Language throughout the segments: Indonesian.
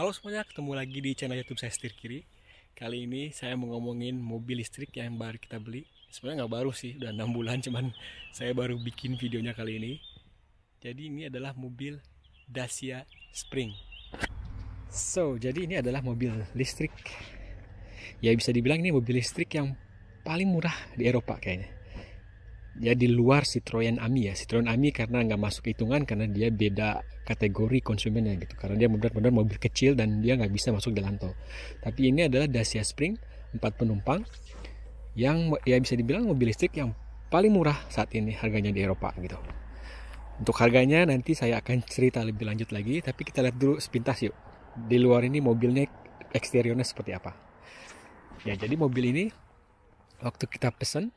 Halo semuanya, ketemu lagi di channel YouTube saya Setir Kiri. Kali ini saya mau ngomongin mobil listrik yang baru kita beli. Sebenarnya nggak baru sih, udah 6 bulan, cuman saya baru bikin videonya kali ini. Jadi ini adalah mobil Dacia Spring. Jadi ini adalah mobil listrik. Ya bisa dibilang ini mobil listrik yang paling murah di Eropa kayaknya. Ya di luar Citroen Ami ya. Citroen Ami karena nggak masuk hitungan karena dia beda kategori konsumennya gitu. Karena dia benar-benar mobil kecil dan dia nggak bisa masuk dalam tol. Tapi ini adalah Dacia Spring 4 penumpang yang ya bisa dibilang mobil listrik yang paling murah saat ini harganya di Eropa gitu. Untuk harganya nanti saya akan cerita lebih lanjut lagi. Tapi kita lihat dulu sepintas yuk. Di luar ini mobilnya eksteriornya seperti apa. Ya jadi mobil ini waktu kita pesen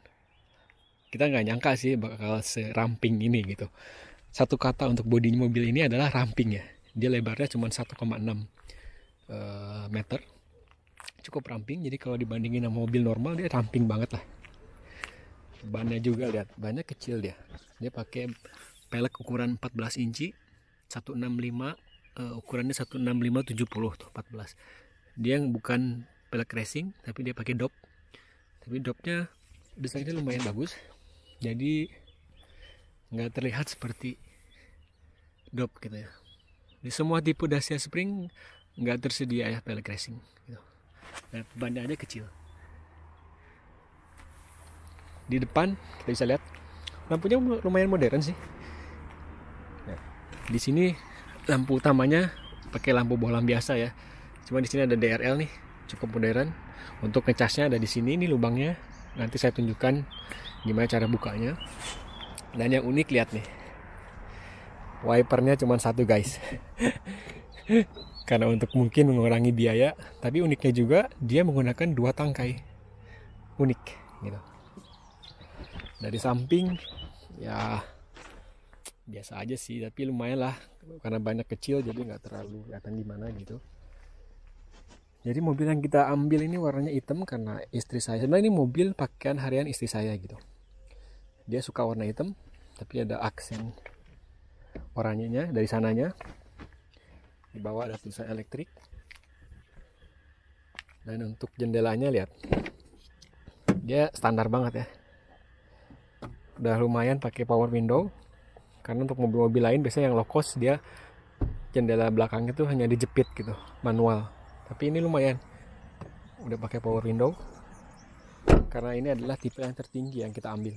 kita nggak nyangka sih bakal seramping ini gitu. Satu kata untuk bodinya mobil ini adalah ramping ya. Dia lebarnya cuma 1,6 meter. Cukup ramping, jadi kalau dibandingin sama mobil normal dia ramping banget lah. Bannya juga lihat, bannya kecil dia. Dia pakai pelek ukuran 14 inci, 165, ukurannya 165/70 tuh 14. Dia bukan pelek racing, tapi dia pakai dop. Tapi dopnya desainnya lumayan bagus. Jadi nggak terlihat seperti dop gitu ya. Di semua tipe Dacia Spring nggak tersedia ya pelek racing gitu. Nah, bannya aja kecil. Di depan kita bisa lihat lampunya lumayan modern sih. Nah, di sini lampu utamanya pakai lampu bohlam biasa ya. Cuma di sini ada DRL nih, cukup modern. Untuk ngecasnya ada di sini, ini lubangnya. Nanti saya tunjukkan gimana cara bukanya. Dan yang unik lihat nih, wipernya cuma satu guys. Karena untuk mungkin mengurangi biaya. Tapi uniknya juga dia menggunakan 2 tangkai. Unik gitu. Dari samping ya biasa aja sih, tapi lumayan lah. Karena banyak kecil jadi nggak terlalu kelihatan gimana gitu. Jadi mobil yang kita ambil ini warnanya hitam karena istri saya. Sebenarnya ini mobil pakaian harian istri saya gitu. Dia suka warna hitam, tapi ada aksen oranyenya dari sananya. Di bawah ada tulisan elektrik. Dan untuk jendelanya lihat. Dia standar banget ya. Udah lumayan pakai power window. Karena untuk mobil-mobil lain biasanya yang low cost dia jendela belakangnya tuh hanya dijepit gitu, manual. Tapi ini lumayan udah pakai power window karena ini adalah tipe yang tertinggi yang kita ambil.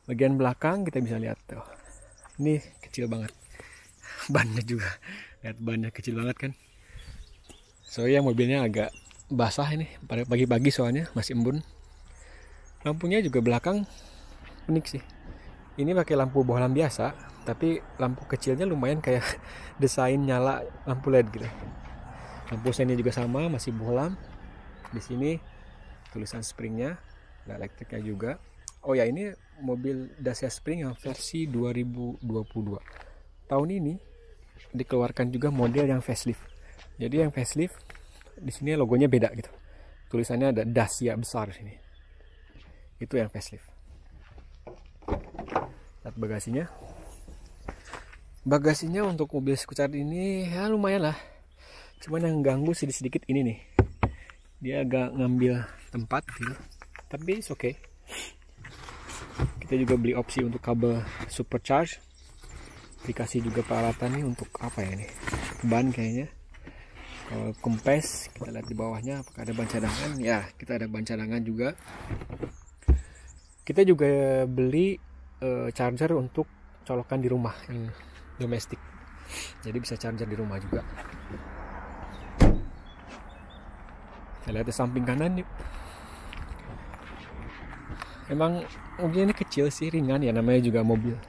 Bagian belakang kita bisa lihat tuh, ini kecil banget. Bannya juga lihat, bannya kecil banget kan. Soalnya mobilnya agak basah ini pagi-pagi soalnya masih embun. Lampunya juga belakang unik sih. Ini pakai lampu bohlam biasa, tapi lampu kecilnya lumayan kayak desain nyala lampu LED gitu. Lampu sennya juga sama, masih bohlam. Di sini tulisan springnya, ada elektriknya juga. Oh ya, ini mobil Dacia Spring yang versi 2022. Tahun ini dikeluarkan juga model yang facelift. Jadi yang facelift di sini logonya beda gitu. Tulisannya ada Dacia besar di sini. Itu yang facelift. Lihat bagasinya. Bagasinya untuk mobil skuter ini ya lumayan lah. Cuman yang ganggu sedikit ini nih. Dia agak ngambil tempat gitu. Tapi it's okay. Kita juga beli opsi untuk kabel supercharge. Dikasih juga peralatan nih untuk apa ya nih? Ban kayaknya. Kalau kempes kita lihat di bawahnya apakah ada ban cadangan? Ya, kita ada ban cadangan juga. Kita juga beli charger untuk colokan di rumah yang domestik, jadi bisa charger di rumah juga. Kita lihat di samping kanan yuk. Emang mobilnya ini kecil sih, ringan ya, namanya juga mobil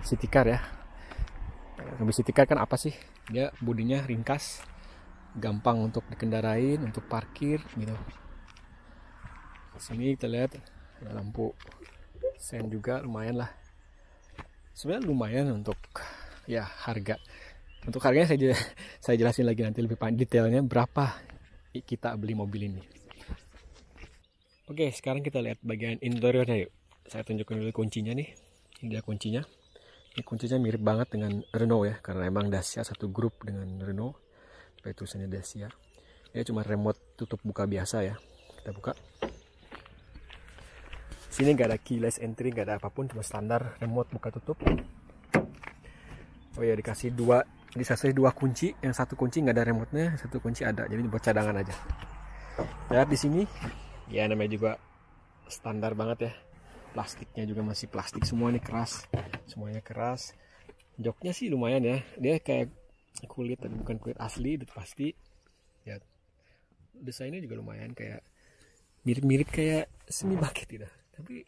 city car ya. Mobil city car kan apa sih, dia bodinya ringkas, gampang untuk dikendarain, untuk parkir gitu. Sini kita lihat ada lampu sen juga, lumayan lah. Sebenarnya lumayan untuk ya harga. Untuk harganya saya jelasin lagi nanti lebih detailnya berapa kita beli mobil ini. Oke, sekarang kita lihat bagian interiornya yuk. Saya tunjukkan dulu kuncinya nih. Ini dia kuncinya. Ini kuncinya mirip banget dengan Renault ya, karena emang Dacia satu grup dengan Renault. Pakai tulisannya Dacia. Ini cuma remote tutup buka biasa ya. Kita buka. Sini nggak ada keyless entry, nggak ada apapun, cuma standar remote buka tutup. Oh ya, dikasih dua kunci. Yang satu kunci nggak ada remote-nya, satu kunci ada. Jadi buat cadangan aja. Lihat di sini, ya namanya juga standar banget ya. Plastiknya juga masih plastik semua nih, keras. Semuanya keras. Joknya sih lumayan ya. Dia kayak kulit tapi bukan kulit asli, itu pasti. Ya. Desainnya juga lumayan, kayak mirip-mirip kayak semi bucket gitu. Tapi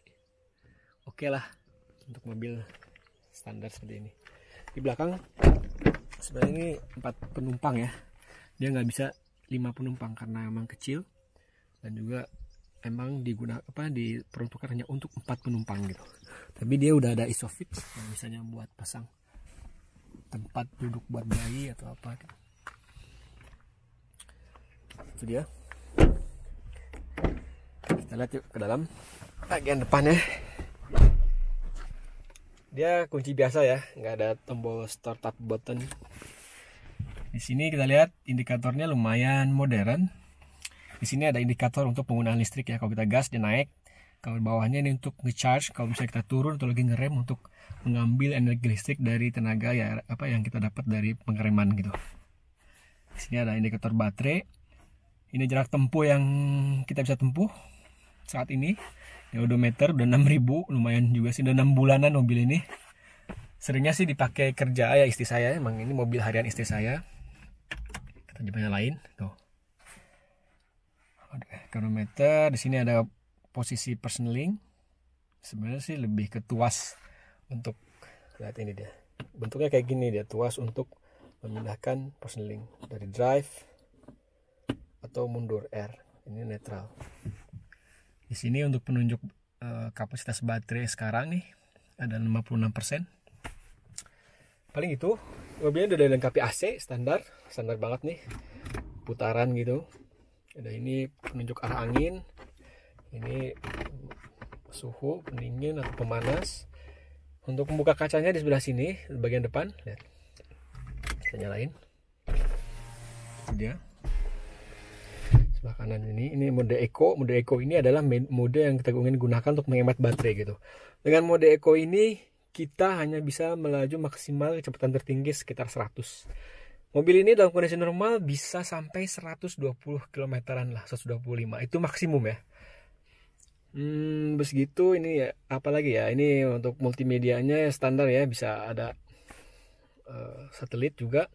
oke lah untuk mobil standar seperti ini. Di belakang sebenarnya ini 4 penumpang ya. Dia nggak bisa 5 penumpang karena emang kecil, dan juga emang diperuntukkan hanya untuk 4 penumpang gitu. Tapi dia udah ada isofix yang misalnya buat pasang tempat duduk buat bayi atau apa gitu. Itu dia. Kita lihat yuk ke dalam bagian depannya. Dia kunci biasa ya, nggak ada tombol startup button. Di sini kita lihat indikatornya lumayan modern. Di sini ada indikator untuk penggunaan listrik ya. Kalau kita gas dia naik. Kalau bawahnya ini untuk ngecharge. Kalau misalnya kita turun atau lagi ngerem untuk mengambil energi listrik dari tenaga ya yang kita dapat dari pengereman gitu. Di sini ada indikator baterai. Ini jarak tempuh yang kita bisa tempuh saat ini. Ya odometer udah 6000, lumayan juga sih, udah 6 bulanan mobil ini. Seringnya sih dipakai kerja ya istri saya. Emang ini mobil harian istri saya. Kita coba nyalain tuh. Kronometer, di sini ada posisi personeling. Sebenarnya sih lebih ke tuas untuk, lihat ini dia. Bentuknya kayak gini dia, tuas untuk memindahkan personeling dari drive atau mundur R. Ini netral. Di sini untuk penunjuk kapasitas baterai sekarang nih ada 56%. Paling itu. Mobilnya udah dilengkapi AC standar banget nih. Putaran gitu. Ada ini penunjuk arah angin, ini suhu, pendingin atau pemanas. Untuk membuka kacanya di sebelah sini, bagian depan, lihat. Kita nyalain. Dia. Sebelah kanan ini mode Eco. Mode Eco ini adalah mode yang kita ingin gunakan untuk menghemat baterai gitu. Dengan mode Eco ini kita hanya bisa melaju maksimal kecepatan tertinggi sekitar 100. Mobil ini dalam kondisi normal bisa sampai 120 km-an lah, 125. Itu maksimum ya. Begitu ini ya, apalagi ya, ini untuk multimedianya standar ya, bisa ada satelit juga.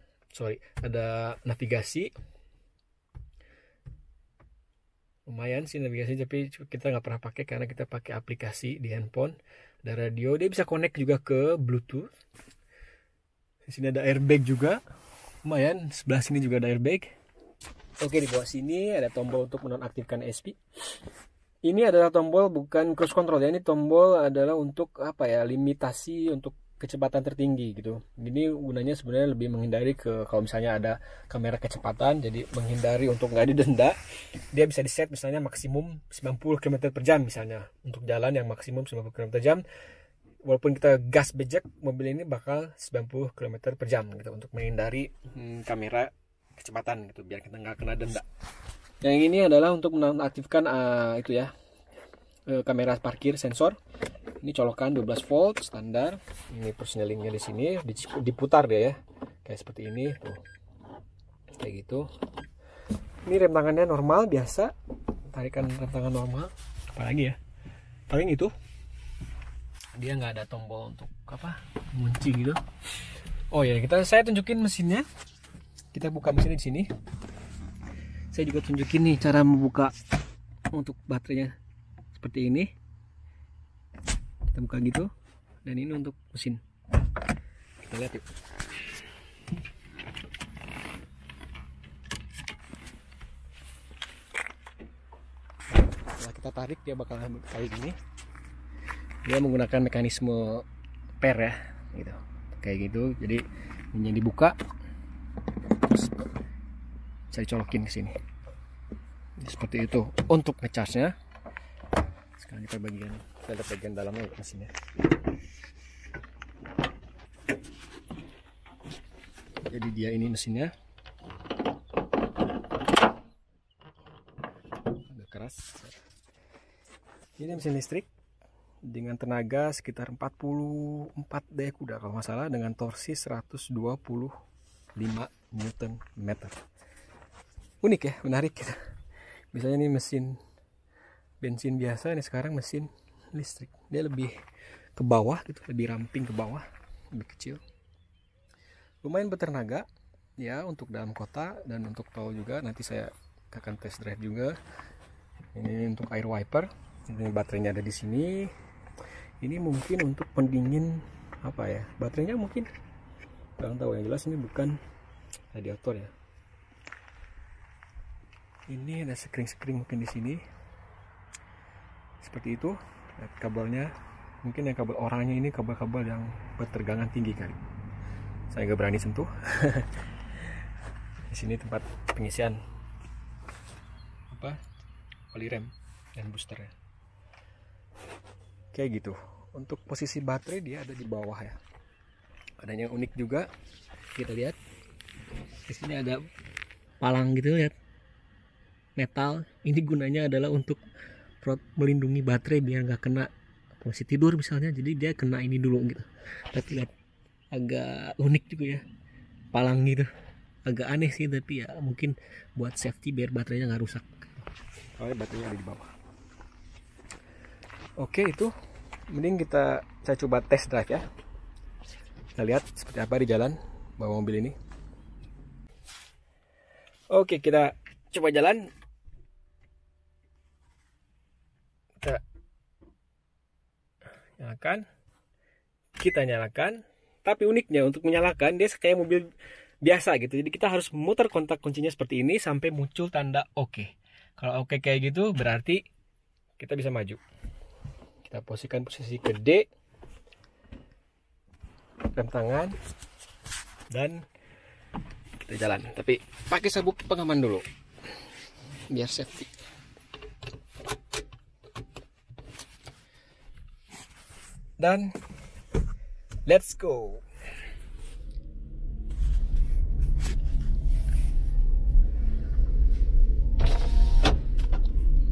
Ada navigasi. Lumayan sih navigasi, tapi kita nggak pernah pakai karena kita pakai aplikasi di handphone. Ada radio, dia bisa connect juga ke Bluetooth. Di sini ada airbag juga. Lumayan, sebelah sini juga ada airbag. Oke, di bawah sini ada tombol untuk menonaktifkan ESP. Ini adalah tombol bukan cruise control ya, ini tombol adalah untuk limitasi untuk kecepatan tertinggi gitu. Ini gunanya sebenarnya lebih menghindari kalau misalnya ada kamera kecepatan, jadi menghindari untuk nggak didenda. Dia bisa di set misalnya maksimum 90 km per jam misalnya. Untuk jalan yang maksimum 90 km per jam. Walaupun kita gas bejek, mobil ini bakal 90 km per jam gitu, untuk menghindari kamera kecepatan gitu, biar kita nggak kena denda. Yang ini adalah untuk menonaktifkan kamera parkir sensor. Ini colokan 12 volt standar. Ini personelingnya di sini, diputar dia ya, kayak seperti ini tuh, kayak gitu. Ini rem tangannya normal biasa, tarikan rem tangan normal. Apalagi ya, paling itu. Dia nggak ada tombol untuk kunci gitu. Oh ya, saya tunjukin mesinnya. Kita buka mesinnya di sini. Saya juga tunjukin nih cara membuka untuk baterainya seperti ini. Kita buka gitu, dan ini untuk mesin. Kita lihat yuk. Setelah kita tarik, dia bakal kayak gini. Dia menggunakan mekanisme per ya, gitu, kayak gitu. Jadi ini dibuka, terus saya colokin ke sini, seperti itu untuk ngecasnya. Sekarang kita lihat bagian dalamnya mesinnya. Jadi dia ini mesinnya agak keras. Ini mesin listrik dengan tenaga sekitar 44 daya kuda kalau nggak salah, dengan torsi 125 Newton meter. Unik ya, menarik gitu. Biasanya ini mesin bensin biasa, ini sekarang mesin listrik. Dia lebih ke bawah gitu, lebih ramping ke bawah, lebih kecil. Lumayan bertenaga ya untuk dalam kota dan untuk tol juga. Nanti saya akan test drive juga. Ini untuk air wiper. Ini baterainya ada di sini. Ini mungkin untuk pendingin apa ya? Baterainya mungkin kurang tahu, yang jelas ini bukan radiator ya. Ini ada sekring-sekring mungkin di sini. Seperti itu. Lihat kabelnya. Mungkin yang kabel orangnya ini kabel-kabel yang bertegangan tinggi kali. Saya nggak berani sentuh. Di sini tempat pengisian oli rem dan boosternya. Kayak gitu. Untuk posisi baterai dia ada di bawah ya. Ada yang unik juga. Kita lihat. Di sini ada palang gitu, lihat. Metal. Ini gunanya adalah untuk melindungi baterai biar nggak kena posisi tidur misalnya. Jadi dia kena ini dulu gitu. Tapi lihat, agak unik juga ya, palang gitu. Agak aneh sih, tapi ya mungkin buat safety biar baterainya nggak rusak. Soalnya baterainya ada di bawah. Oke, itu mending saya coba test drive ya. Kita lihat seperti apa di jalan bawa mobil ini. Oke, kita coba jalan. Kita nyalakan. Kita nyalakan. Tapi uniknya untuk menyalakan dia kayak mobil biasa gitu. Jadi kita harus memutar kontak kuncinya seperti ini sampai muncul tanda oke. Kalau oke kayak gitu berarti kita bisa maju. Kita posisikan posisi ke D, rem tangan, dan kita jalan. Tapi pakai sabuk pengaman dulu biar safety. Dan let's go.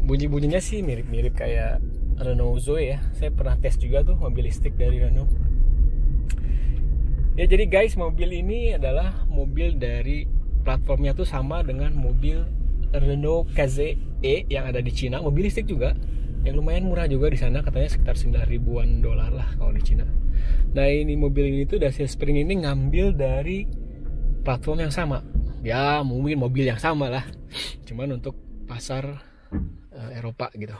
Bunyi-bunyinya sih mirip-mirip kayak Renault Zoe ya. Saya pernah tes juga tuh mobil listrik dari Renault. Ya jadi guys, mobil ini adalah mobil dari platformnya tuh sama dengan mobil Renault Kadett E yang ada di Cina. Mobil listrik juga, yang lumayan murah juga di sana, katanya sekitar 9.000-an dolar lah kalau di Cina. Nah ini mobil ini tuh Dacia Spring ini ngambil dari platform yang sama. Ya mungkin mobil yang sama lah, cuman untuk pasar Eropa gitu.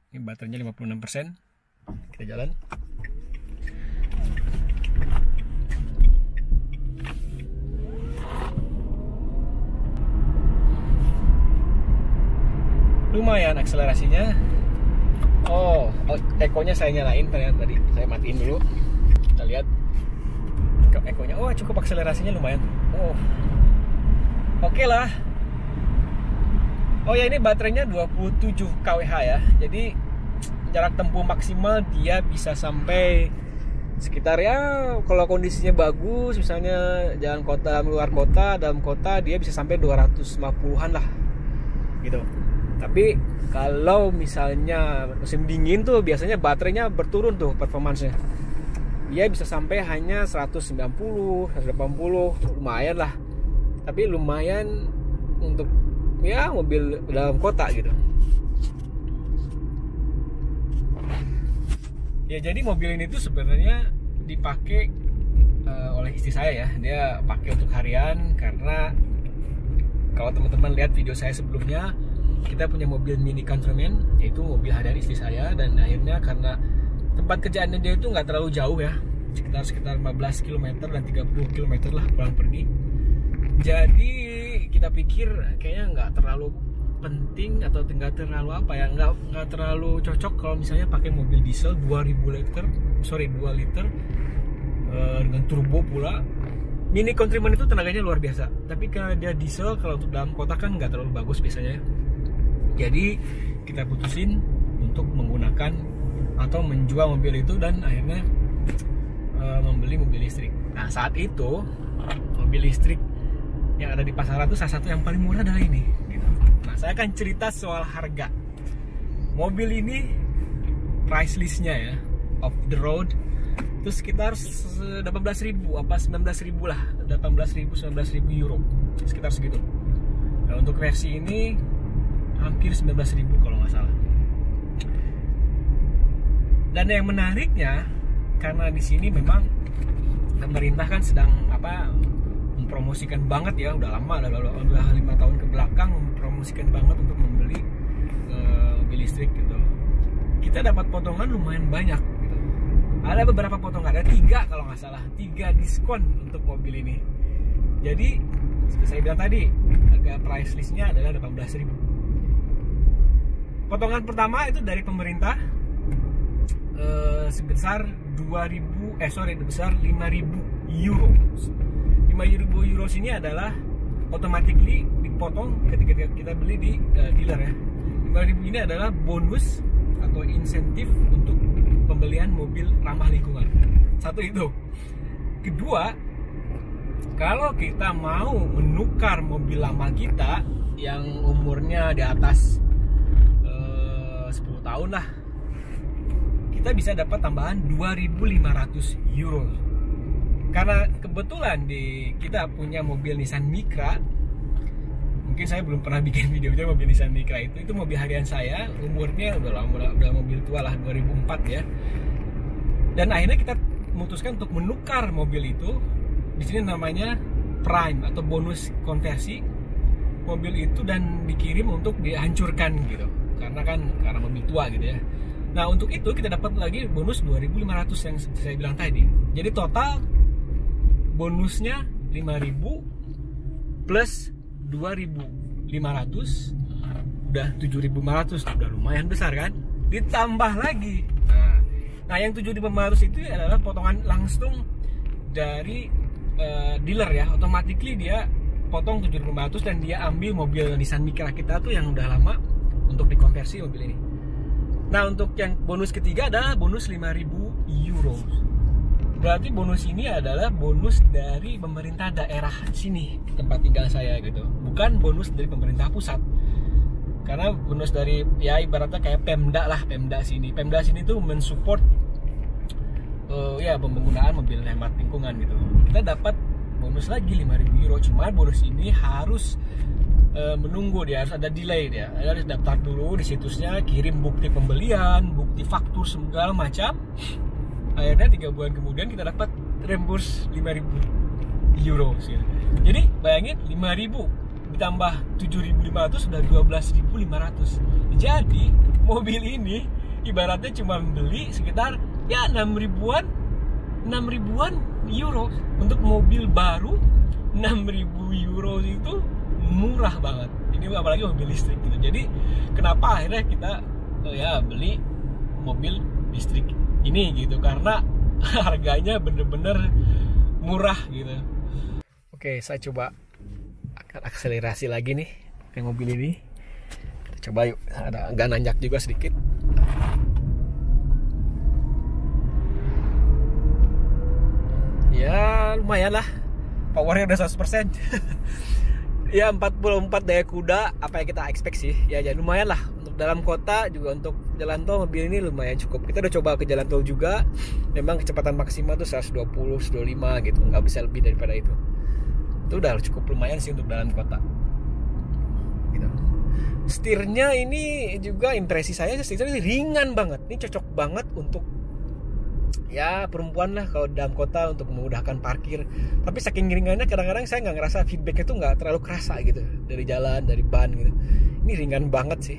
Ini baterainya 56%. Kita jalan. Lumayan akselerasinya. Oh, ekonya saya nyalain ternyata tadi. Saya matiin dulu. Kita lihat ekonya. Oh, cukup akselerasinya lumayan. Oh. Oke lah. Oh ya, ini baterainya 27 kWh ya. Jadi jarak tempuh maksimal dia bisa sampai sekitar ya, kalau kondisinya bagus, misalnya jalan kota, luar kota, dalam kota, dia bisa sampai 250-an lah gitu. Tapi kalau misalnya musim dingin tuh biasanya baterainya berturun tuh performansnya. Dia bisa sampai hanya 190, 180, lumayan lah. Tapi lumayan untuk ya mobil dalam kota gitu. Ya jadi mobil ini tuh sebenarnya dipakai oleh istri saya ya. Dia pakai untuk harian karena kalau teman-teman lihat video saya sebelumnya, kita punya mobil Mini Countryman, yaitu mobil harian istri saya. Dan akhirnya karena tempat kerjaannya dia itu nggak terlalu jauh ya, sekitar 15 km dan 30 km lah pulang pergi. Jadi kita pikir kayaknya nggak terlalu penting atau nggak terlalu apa ya, nggak terlalu cocok kalau misalnya pakai mobil diesel 2 liter dengan turbo pula. Mini Countryman itu tenaganya luar biasa, tapi karena dia diesel, kalau untuk dalam kota kan nggak terlalu bagus biasanya. Jadi kita putusin untuk menggunakan atau menjual mobil itu, dan akhirnya membeli mobil listrik. Nah saat itu mobil listrik yang ada di pasaran itu salah satu yang paling murah adalah ini gitu. Nah saya akan cerita soal harga mobil ini. Price listnya ya, off the road itu sekitar 18.000 apa 19.000 lah, 18.000 19.000 euro, sekitar segitu. Nah untuk versi ini hampir 19.000 kalau nggak salah. Dan yang menariknya karena di sini memang pemerintah kan sedang mempromosikan banget ya, udah lama, udah 5 tahun ke belakang mempromosikan banget untuk membeli mobil listrik gitu. Kita dapat potongan lumayan banyak gitu. Ada beberapa potongan, ada 3 kalau nggak salah, 3 diskon untuk mobil ini. Jadi seperti saya bilang tadi, harga price listnya adalah 18.000. Potongan pertama itu dari pemerintah sebesar 5.000 euro. 5.000 euro ini adalah automatically dipotong ketika kita beli di dealer ya. 5.000 ini adalah bonus atau insentif untuk pembelian mobil ramah lingkungan. Satu itu. Kedua, kalau kita mau menukar mobil lama kita yang umurnya di atas 10 tahun lah, kita bisa dapat tambahan 2.500 euro. Karena kebetulan kita punya mobil Nissan Micra. Mungkin saya belum pernah bikin videonya mobil Nissan Micra itu mobil harian saya, umurnya udah lama, udah mobil tua lah, 2004 ya. Dan akhirnya kita memutuskan untuk menukar mobil itu. Di sini namanya prime atau bonus konversi mobil itu, dan dikirim untuk dihancurkan gitu. Karena mobil tua gitu ya. Nah, untuk itu kita dapat lagi bonus 2.500 yang saya bilang tadi. Jadi total bonusnya 5.000 plus 2.500 udah 7.500, udah lumayan besar kan. Ditambah lagi nah yang 7.500 itu adalah potongan langsung dari dealer ya. Automatically dia potong 7.500 dan dia ambil mobil Nissan Micra kita tuh yang udah lama untuk dikonversi mobil ini. Nah untuk yang bonus ketiga adalah bonus 5.000 euro. Berarti bonus ini adalah bonus dari pemerintah daerah sini, tempat tinggal saya gitu. Bukan bonus dari pemerintah pusat. Karena bonus dari, ya ibaratnya kayak Pemda lah, Pemda sini tuh mensupport penggunaan mobil hemat lingkungan gitu. Kita dapat bonus lagi 5.000 euro. Cuma bonus ini harus menunggu, dia harus ada delay, dia harus daftar dulu di situsnya, kirim bukti pembelian, bukti faktur segala macam. Akhirnya 3 bulan kemudian kita dapat reimburse 5.000 euro gitu. Jadi bayangin 5.000 ditambah 7.500 sudah 12.500. Jadi mobil ini ibaratnya cuma beli sekitar ya 6 ribuan euro. Untuk mobil baru 6.000 euro itu murah banget. Ini apalagi mobil listrik gitu. Jadi kenapa akhirnya kita beli mobil listrik ini gitu, karena harganya bener-bener murah gitu. Oke, saya coba akan akselerasi lagi nih ke mobil ini. Kita coba yuk, ada agak nanjak juga sedikit. Ya lumayan lah, powernya udah 100%. Ya 44 daya kuda, apa yang kita expect sih. Ya lumayan lah untuk dalam kota, juga untuk jalan tol mobil ini lumayan cukup. Kita udah coba ke jalan tol juga, memang kecepatan maksimal tuh 120, 125 gitu, nggak bisa lebih daripada itu. Itu udah cukup lumayan sih untuk dalam kota gitu. Setirnya ini juga impresi saya, setirnya ringan banget. Ini cocok banget untuk ya perempuan lah kalau dalam kota, untuk memudahkan parkir. Tapi saking ringannya kadang-kadang saya nggak ngerasa feedbacknya tuh nggak terlalu kerasa gitu dari jalan, dari ban gitu. Ini ringan banget sih,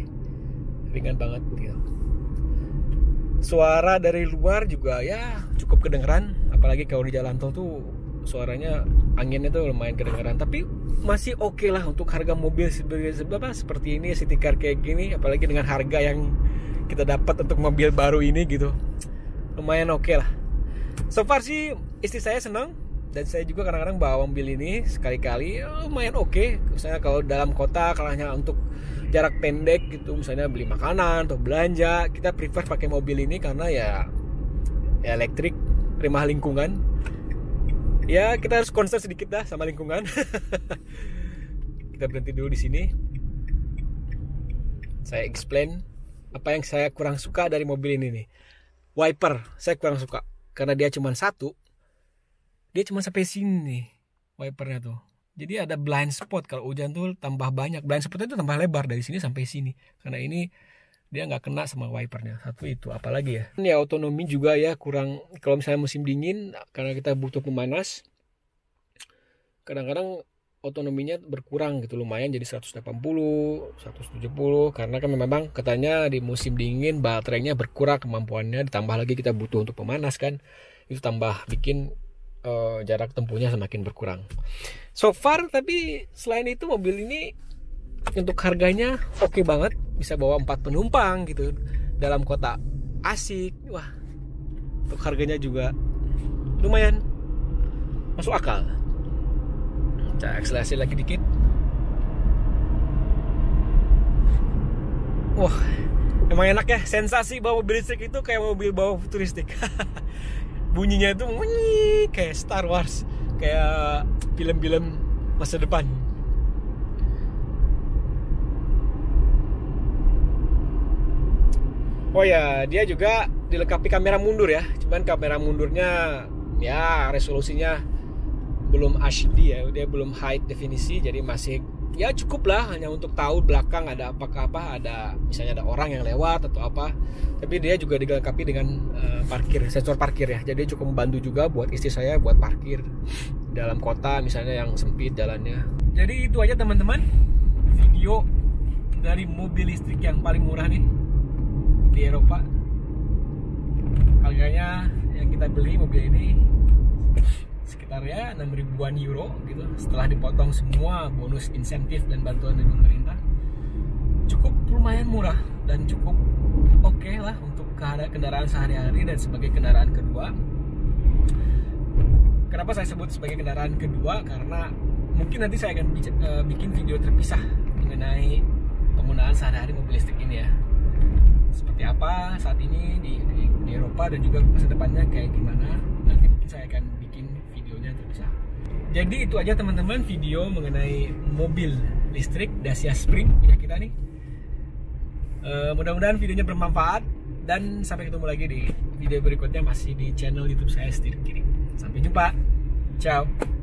ringan banget gitu. Suara dari luar juga ya cukup kedengeran, apalagi kalau di jalan tol tuh suaranya, anginnya tuh lumayan kedengeran. Tapi masih oke lah untuk harga mobil seperti ini, city car kayak gini, apalagi dengan harga yang kita dapat untuk mobil baru ini gitu. Lumayan oke lah. So far sih istri saya senang, dan saya juga kadang-kadang bawa mobil ini sekali-kali, lumayan oke. Misalnya kalau dalam kota, kalau hanya untuk jarak pendek gitu, misalnya beli makanan atau belanja, kita prefer pakai mobil ini karena ya elektrik, ramah lingkungan. Ya kita harus concern sedikit dah sama lingkungan. Kita berhenti dulu di sini. Saya explain apa yang saya kurang suka dari mobil ini nih. Wiper saya kurang suka karena dia cuma satu. Dia cuma sampai sini nih wipernya tuh. Jadi ada blind spot, kalau hujan tuh tambah banyak. Blind spotnya itu tambah lebar dari sini sampai sini. Karena ini dia nggak kena sama wipernya. Satu itu, apalagi ya. Ini otonomi juga ya kurang. Kalau misalnya musim dingin, karena kita butuh pemanas, kadang-kadang otonominya berkurang gitu, lumayan jadi 180, 170. Karena kan memang katanya di musim dingin baterainya berkurang kemampuannya. Ditambah lagi kita butuh untuk pemanas kan. Itu tambah bikin jarak tempuhnya semakin berkurang. So far, tapi selain itu mobil ini untuk harganya oke banget, bisa bawa 4 penumpang gitu dalam kota, asik. Wah, untuk harganya juga lumayan masuk akal. Saya akselerasi lagi dikit. Wah, emang enak ya, sensasi bawa mobil listrik itu kayak mobil bawa futuristik. Bunyinya itu kayak Star Wars, kayak film-film masa depan. Oh ya, dia juga dilengkapi kamera mundur ya. Cuman kamera mundurnya ya resolusinya belum HD ya, dia belum high definisi, jadi masih ya cukup lah hanya untuk tahu belakang ada apa, ada misalnya ada orang yang lewat atau apa. Tapi dia juga dilengkapi dengan sensor parkir ya, jadi cukup membantu juga buat istri saya buat parkir dalam kota misalnya yang sempit jalannya. Jadi itu aja teman-teman video dari mobil listrik yang paling murah nih di Eropa. Harganya yang kita beli mobil ini sekitar ya 6 ribuan euro gitu, setelah dipotong semua bonus insentif dan bantuan dari pemerintah. Cukup lumayan murah dan cukup oke lah untuk kendaraan sehari-hari dan sebagai kendaraan kedua. Kenapa saya sebut sebagai kendaraan kedua? Karena mungkin nanti saya akan bikin video terpisah mengenai penggunaan sehari-hari mobil listrik ini ya, seperti apa saat ini di Eropa dan juga masa depannya kayak gimana. Nanti mungkin saya akan bikin videonya terpisah. Jadi itu aja teman-teman video mengenai mobil listrik Dacia Spring punya kita nih. Mudah-mudahan videonya bermanfaat dan sampai ketemu lagi di video berikutnya masih di channel YouTube saya Setir Kiri. Sampai jumpa. Ciao.